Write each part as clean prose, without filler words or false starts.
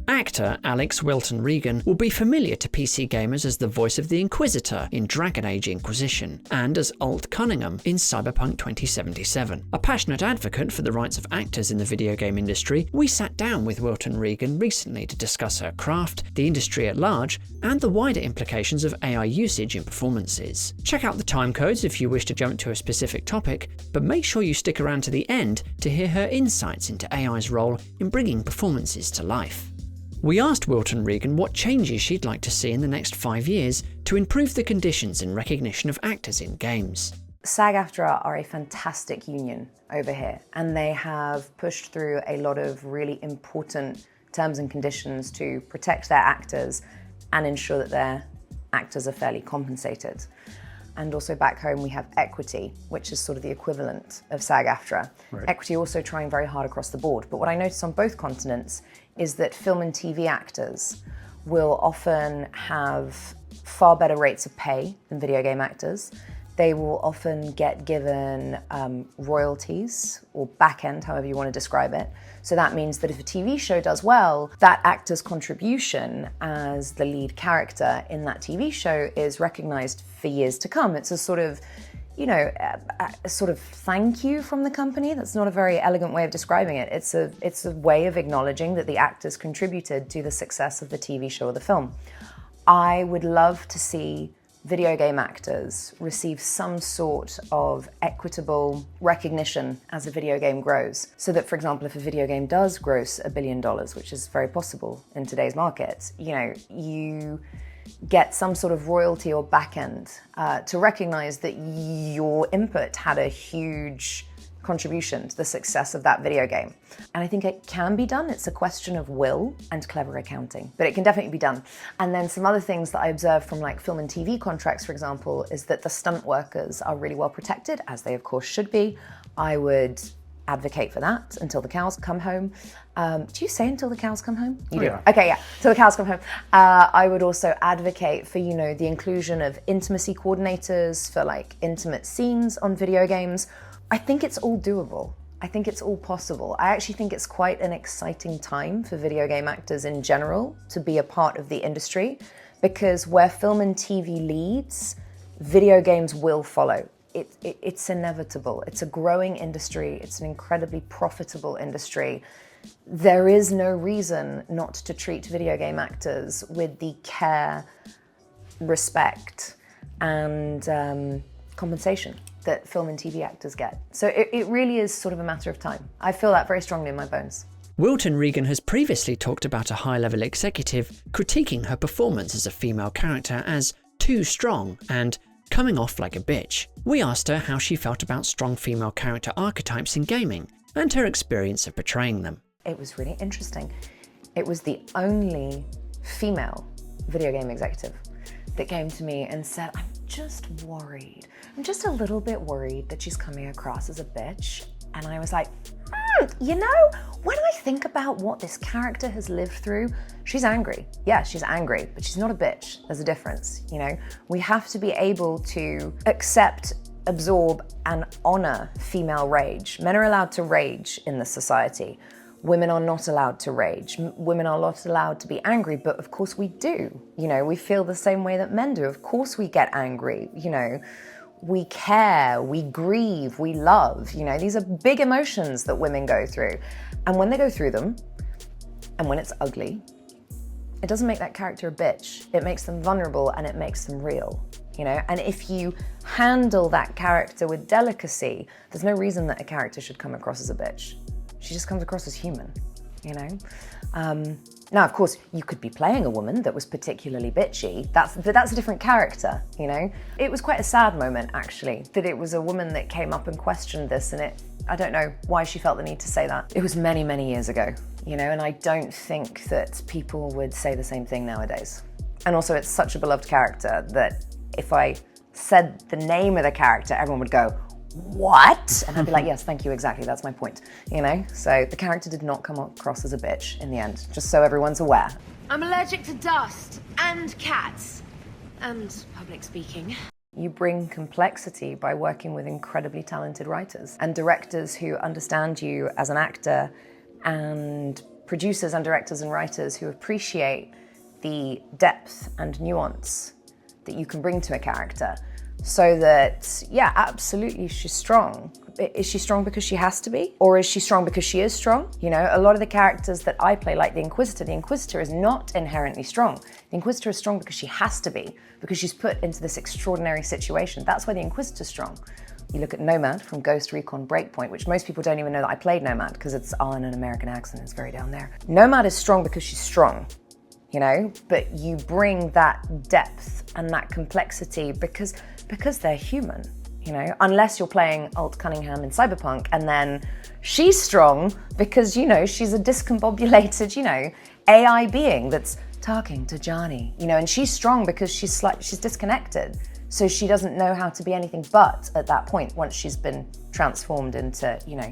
Actor Alix Wilton Regan will be familiar to PC gamers as the voice of the Inquisitor in Dragon Age Inquisition, and as Alt Cunningham in Cyberpunk 2077. A passionate advocate for the rights of actors in the video game industry, we sat down with Wilton Regan recently to discuss her craft, the industry at large, and the wider implications of AI usage in performances. Check out the timecodes if you wish to jump to a specific topic, but make sure you stick around to the end to hear her insights into AI's role in bringing performances to life. We asked Wilton Regan what changes she'd like to see in the next 5 years to improve the conditions and recognition of actors in games. SAG-AFTRA are a fantastic union over here, and they have pushed through a lot of really important terms and conditions to protect their actors and ensure that their actors are fairly compensated. And also back home we have Equity, which is sort of the equivalent of SAG-AFTRA. Right. Equity also trying very hard across the board, but what I noticed on both continents is that film and TV actors will often have far better rates of pay than video game actors. They will often get given royalties or back end, however you want to describe it. So that means that if a TV show does well, that actor's contribution as the lead character in that TV show is recognized for years to come. It's a sort of, a sort of thank you from the company. That's not a very elegant way of describing it. It's a way of acknowledging that the actors contributed to the success of the TV show or the film. I would love to see video game actors receive some sort of equitable recognition as a video game grows. So that, for example, if a video game does gross $1 billion, which is very possible in today's market, you get some sort of royalty or back end to recognize that your input had a huge contribution to the success of that video game. And I think it can be done. It's a question of will and clever accounting, but it can definitely be done. And then some other things that I observed from like film and TV contracts, for example, is that the stunt workers are really well protected, as they of course should be. I would advocate for that until the cows come home. Do you say until the cows come home? You do? Yeah. Okay, yeah, till the cows come home. I would also advocate for, the inclusion of intimacy coordinators for like intimate scenes on video games. I think it's all doable. I think it's all possible. I actually think it's quite an exciting time for video game actors in general to be a part of the industry, because where film and TV leads, video games will follow. It's inevitable. It's a growing industry. It's an incredibly profitable industry. There is no reason not to treat video game actors with the care, respect, and compensation that film and TV actors get. So it really is sort of a matter of time. I feel that very strongly in my bones. Wilton Regan has previously talked about a high-level executive critiquing her performance as a female character as too strong and coming off like a bitch. We asked her how she felt about strong female character archetypes in gaming and her experience of portraying them. It was really interesting. It was the only female video game executive that came to me and said, I'm just worried. I'm just a little bit worried that she's coming across as a bitch. And I was like, when I think about what this character has lived through, she's angry. Yeah, she's angry, but she's not a bitch. There's a difference, We have to be able to accept, absorb, and honor female rage. Men are allowed to rage in this society. Women are not allowed to rage. Women are not allowed to be angry, but of course we do. We feel the same way that men do. Of course we get angry, we care, we grieve, we love, these are big emotions that women go through. And when they go through them, and when it's ugly, it doesn't make that character a bitch. It makes them vulnerable and it makes them real, And if you handle that character with delicacy, there's no reason that a character should come across as a bitch. She just comes across as human, Now, of course, you could be playing a woman that was particularly bitchy. But that's a different character, It was quite a sad moment, actually, that it was a woman that came up and questioned this, and I don't know why she felt the need to say that. It was many, many years ago, and I don't think that people would say the same thing nowadays. And also, it's such a beloved character that if I said the name of the character, everyone would go, what? And I'd be like, yes, thank you, exactly, that's my point, So the character did not come across as a bitch in the end, just so everyone's aware. I'm allergic to dust and cats and public speaking. You bring complexity by working with incredibly talented writers and directors who understand you as an actor and producers and directors and writers who appreciate the depth and nuance that you can bring to a character, so that, yeah, absolutely she's strong. Is she strong because she has to be? Or is she strong because she is strong? You know, a lot of the characters that I play, like the Inquisitor is not inherently strong. The Inquisitor is strong because she has to be, because she's put into this extraordinary situation. That's why the Inquisitor's strong. You look at Nomad from Ghost Recon Breakpoint, which most people don't even know that I played Nomad because it's all in an American accent, it's very down there. Nomad is strong because she's strong, you know, but you bring that depth and that complexity because they're human, you know, unless you're playing Alt Cunningham in Cyberpunk and then she's strong because, you know, she's a discombobulated, you know, AI being that's talking to Johnny, you know, and she's strong because she's disconnected. So she doesn't know how to be anything but at that point, once she's been transformed into, you know,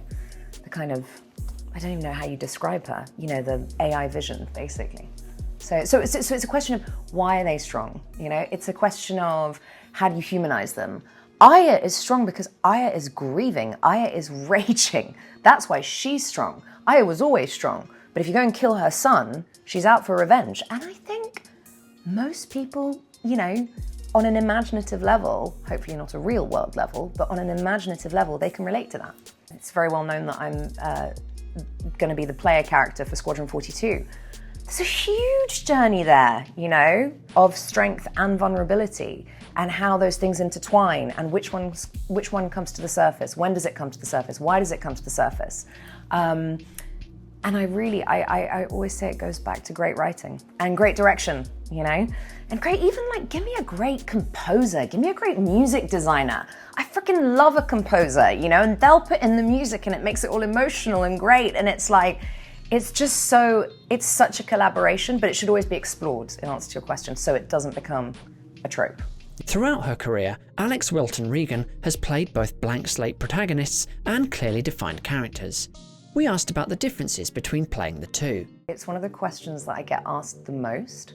the kind of, I don't even know how you describe her, you know, the AI vision, basically. So it's a question of why are they strong, you know? It's a question of how do you humanize them? Aya is strong because Aya is grieving, Aya is raging. That's why she's strong. Aya was always strong, but if you go and kill her son, she's out for revenge. And I think most people, you know, on an imaginative level, hopefully not a real world level, but on an imaginative level, they can relate to that. It's very well known that I'm going to be the player character for Squadron 42. There's a huge journey there, you know, of strength and vulnerability and how those things intertwine and which one comes to the surface. When does it come to the surface? Why does it come to the surface? And I always say it goes back to great writing and great direction, you know? And great, even like, give me a great composer, give me a great music designer. I freaking love a composer, you know, and they'll put in the music and it makes it all emotional and great. And it's like, it's just so, it's such a collaboration, but it should always be explored in answer to your question so it doesn't become a trope. Throughout her career, Alix Wilton Regan has played both blank-slate protagonists and clearly defined characters. We asked about the differences between playing the two. It's one of the questions that I get asked the most.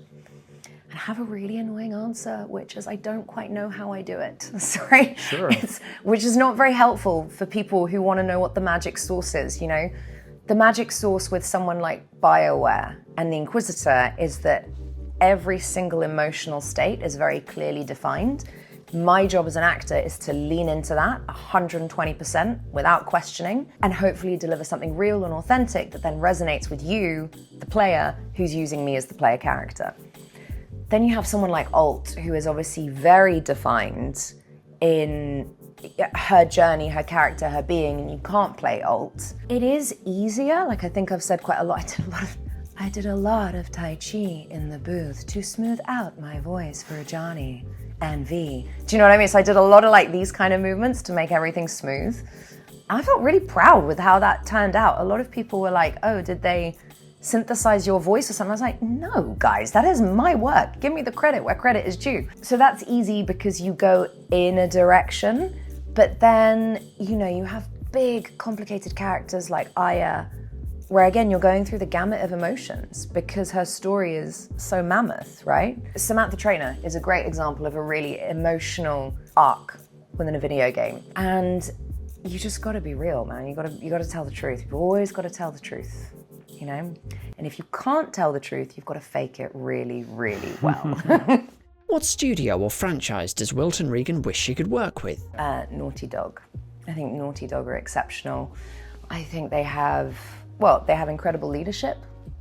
And I have a really annoying answer, which is I don't quite know how I do it. Sorry. Sure. Which is not very helpful for people who want to know what the magic source is, you know? The magic source with someone like BioWare and the Inquisitor is that every single emotional state is very clearly defined. My job as an actor is to lean into that 120% without questioning and hopefully deliver something real and authentic that then resonates with you, the player, who's using me as the player character. Then you have someone like Alt, who is obviously very defined in her journey, her character, her being, and you can't play Alt. It is easier, like I think I've said quite a lot, I did a lot of Tai Chi in the booth to smooth out my voice for Johnny and V. Do you know what I mean? So I did a lot of like these kind of movements to make everything smooth. I felt really proud with how that turned out. A lot of people were like, oh, did they synthesize your voice or something? I was like, no, guys, that is my work. Give me the credit where credit is due. So that's easy because you go in a direction, but then, you know, you have big, complicated characters like Aya, where again, you're going through the gamut of emotions because her story is so mammoth, right? Samantha Trainer is a great example of a really emotional arc within a video game. And you just gotta be real, man. You gotta tell the truth. You've always gotta tell the truth, you know? And if you can't tell the truth, you've gotta fake it really, really well. What studio or franchise does Wilton Regan wish she could work with? Naughty Dog. I think Naughty Dog are exceptional. I think they have incredible leadership.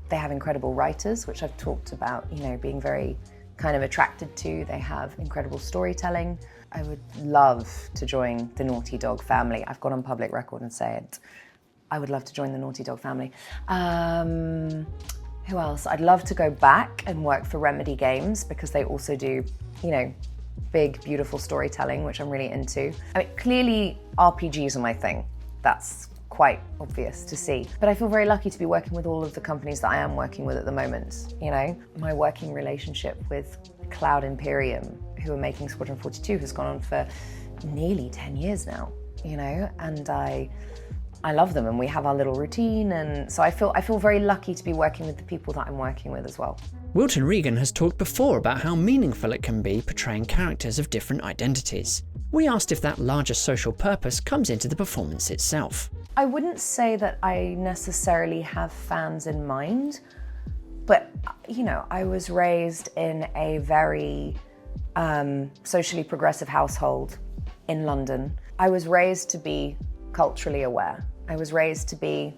They have incredible writers, which I've talked about, you know, being very kind of attracted to. They have incredible storytelling. I would love to join the Naughty Dog family. I've gone on public record and say it. I would love to join the Naughty Dog family. Who else? I'd love to go back and work for Remedy Games because they also do, you know, big, beautiful storytelling, which I'm really into. I mean, clearly RPGs are my thing. That's quite obvious to see. But I feel very lucky to be working with all of the companies that I am working with at the moment, you know? My working relationship with Cloud Imperium, who are making Squadron 42, has gone on for nearly 10 years now, you know? And I love them and we have our little routine, and so I feel very lucky to be working with the people that I'm working with as well. Wilton Regan has talked before about how meaningful it can be portraying characters of different identities. We asked if that larger social purpose comes into the performance itself. I wouldn't say that I necessarily have fans in mind, but, you know, I was raised in a very socially progressive household in London. I was raised to be culturally aware. I was raised to be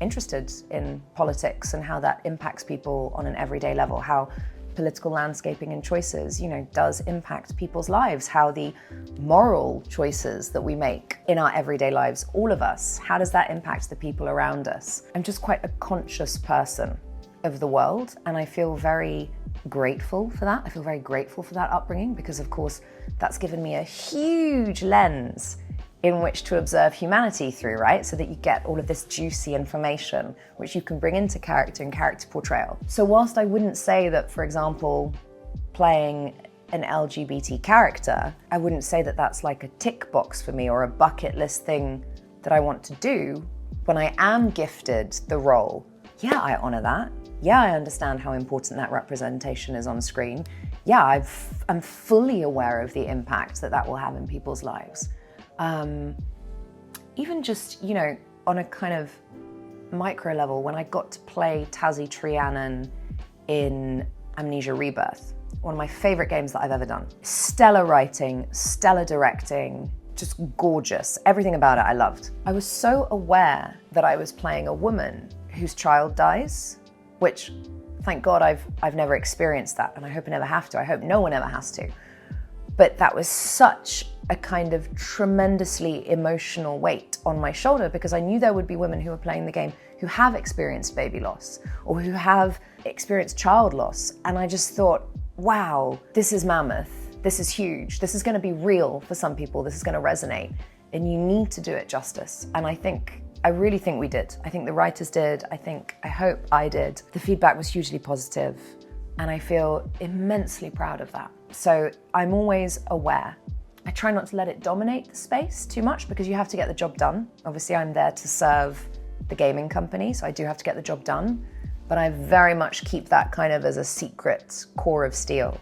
interested in politics and how that impacts people on an everyday level, how political landscaping and choices, you know, does impact people's lives, how the moral choices that we make in our everyday lives, all of us, how does that impact the people around us? I'm just quite a conscious person of the world, and I feel very grateful for that. I feel very grateful for that upbringing because, of course, that's given me a huge lens in which to observe humanity through, right? So that you get all of this juicy information, which you can bring into character and character portrayal. So whilst I wouldn't say that, for example, playing an LGBT character, I wouldn't say that that's like a tick box for me or a bucket list thing that I want to do. When I am gifted the role, yeah, I honor that. Yeah, I understand how important that representation is on screen. Yeah, I'm fully aware of the impact that that will have in people's lives. Even just, you know, on a kind of micro level, when I got to play Tazzy Trianon in Amnesia Rebirth, one of my favorite games that I've ever done. Stellar writing, stellar directing, just gorgeous. Everything about it I loved. I was so aware that I was playing a woman whose child dies, which, thank God, I've never experienced that, and I hope I never have to. I hope no one ever has to. But that was such a kind of tremendously emotional weight on my shoulder because I knew there would be women who were playing the game who have experienced baby loss or who have experienced child loss. And I just thought, wow, this is mammoth. This is huge. This is going to be real for some people. This is going to resonate. And you need to do it justice. And I really think we did. I think the writers did. I hope I did. The feedback was hugely positive, and I feel immensely proud of that. So I'm always aware. I try not to let it dominate the space too much because you have to get the job done. Obviously, I'm there to serve the gaming company, so I do have to get the job done, but I very much keep that kind of as a secret core of steel.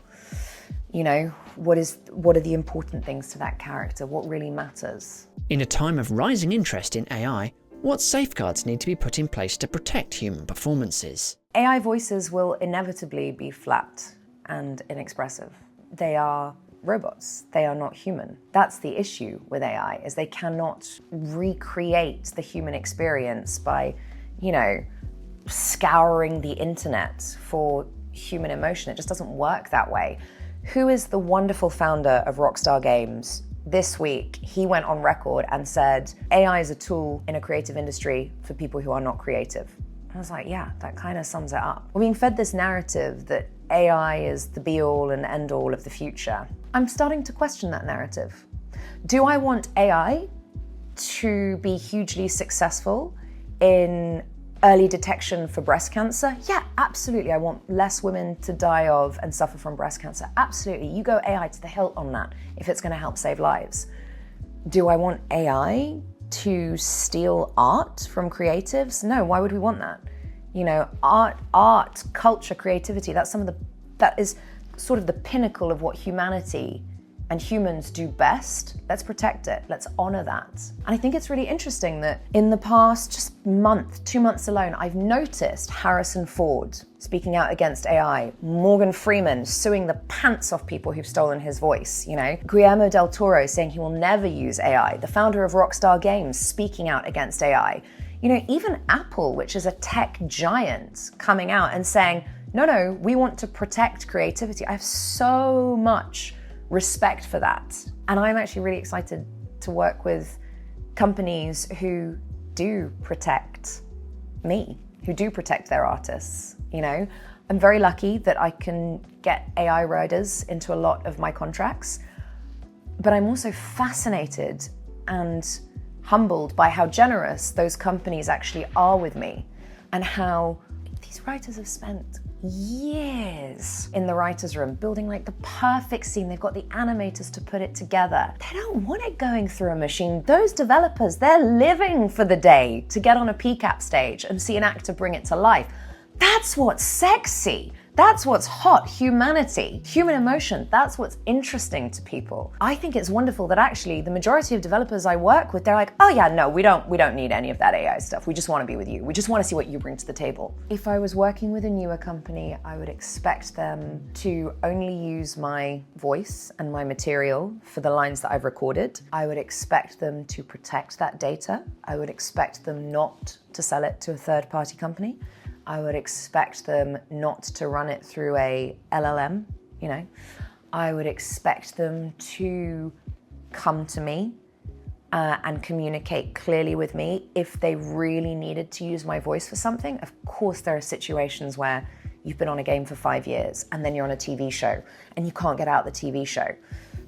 You know, what are the important things to that character? What really matters? In a time of rising interest in AI, what safeguards need to be put in place to protect human performances? AI voices will inevitably be flat and inexpressive. They are robots. They are not human. That's the issue with AI, is they cannot recreate the human experience by, you know, scouring the internet for human emotion. It just doesn't work that way. Who is the wonderful founder of Rockstar Games? This week, he went on record and said, AI is a tool in a creative industry for people who are not creative. I was like, yeah, that kind of sums it up. We're being fed this narrative that AI is the be-all and end-all of the future. I'm starting to question that narrative. Do I want AI to be hugely successful in early detection for breast cancer? Yeah, absolutely. I want less women to die of and suffer from breast cancer. Absolutely. You go AI to the hilt on that if it's going to help save lives. Do I want AI to steal art from creatives? No, why would we want that? You know, art, culture, creativity, that is sort of the pinnacle of what humanity and humans do best. Let's protect it. Let's honor that. And I think it's really interesting that in the past just month, 2 months alone, I've noticed Harrison Ford speaking out against AI, Morgan Freeman suing the pants off people who've stolen his voice, you know, Guillermo del Toro saying he will never use AI, the founder of Rockstar Games speaking out against AI. You know, even Apple, which is a tech giant, coming out and saying, no, we want to protect creativity. I have so much respect for that. And I'm actually really excited to work with companies who do protect me, who do protect their artists. You know, I'm very lucky that I can get AI riders into a lot of my contracts, but I'm also fascinated and humbled by how generous those companies actually are with me and how these writers have spent years in the writer's room building like the perfect scene. They've got the animators to put it together. They don't want it going through a machine. Those developers, they're living for the day to get on a PCAP stage and see an actor bring it to life. That's what's sexy. That's what's hot, humanity, human emotion. That's what's interesting to people. I think it's wonderful that actually the majority of developers I work with, they're like, oh yeah, no, we don't need any of that AI stuff. We just want to be with you. We just want to see what you bring to the table. If I was working with a newer company, I would expect them to only use my voice and my material for the lines that I've recorded. I would expect them to protect that data. I would expect them not to sell it to a third-party company. I would expect them not to run it through a LLM, you know. I would expect them to come to me and communicate clearly with me if they really needed to use my voice for something. Of course, there are situations where you've been on a game for 5 years and then you're on a TV show and you can't get out the TV show.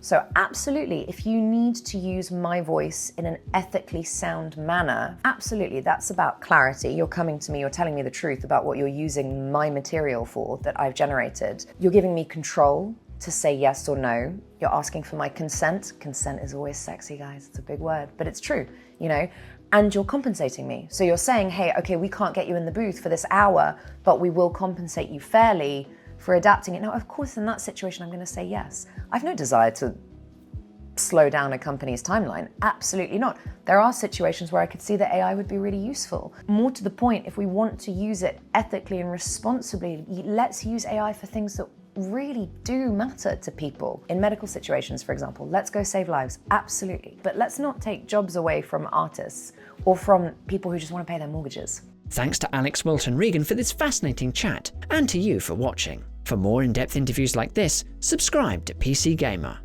So absolutely, if you need to use my voice in an ethically sound manner, absolutely, that's about clarity. You're coming to me, you're telling me the truth about what you're using my material for that I've generated. You're giving me control to say yes or no. You're asking for my consent. Consent is always sexy, guys. It's a big word, but it's true, you know? And you're compensating me. So you're saying, hey, okay, we can't get you in the booth for this hour, but we will compensate you fairly for adapting it. Now, of course, in that situation, I'm going to say yes. I've no desire to slow down a company's timeline. Absolutely not. There are situations where I could see that AI would be really useful. More to the point, if we want to use it ethically and responsibly, let's use AI for things that really do matter to people. In medical situations, for example, let's go save lives. Absolutely. But let's not take jobs away from artists or from people who just want to pay their mortgages. Thanks to Alix Wilton Regan for this fascinating chat, and to you for watching. For more in-depth interviews like this, subscribe to PC Gamer.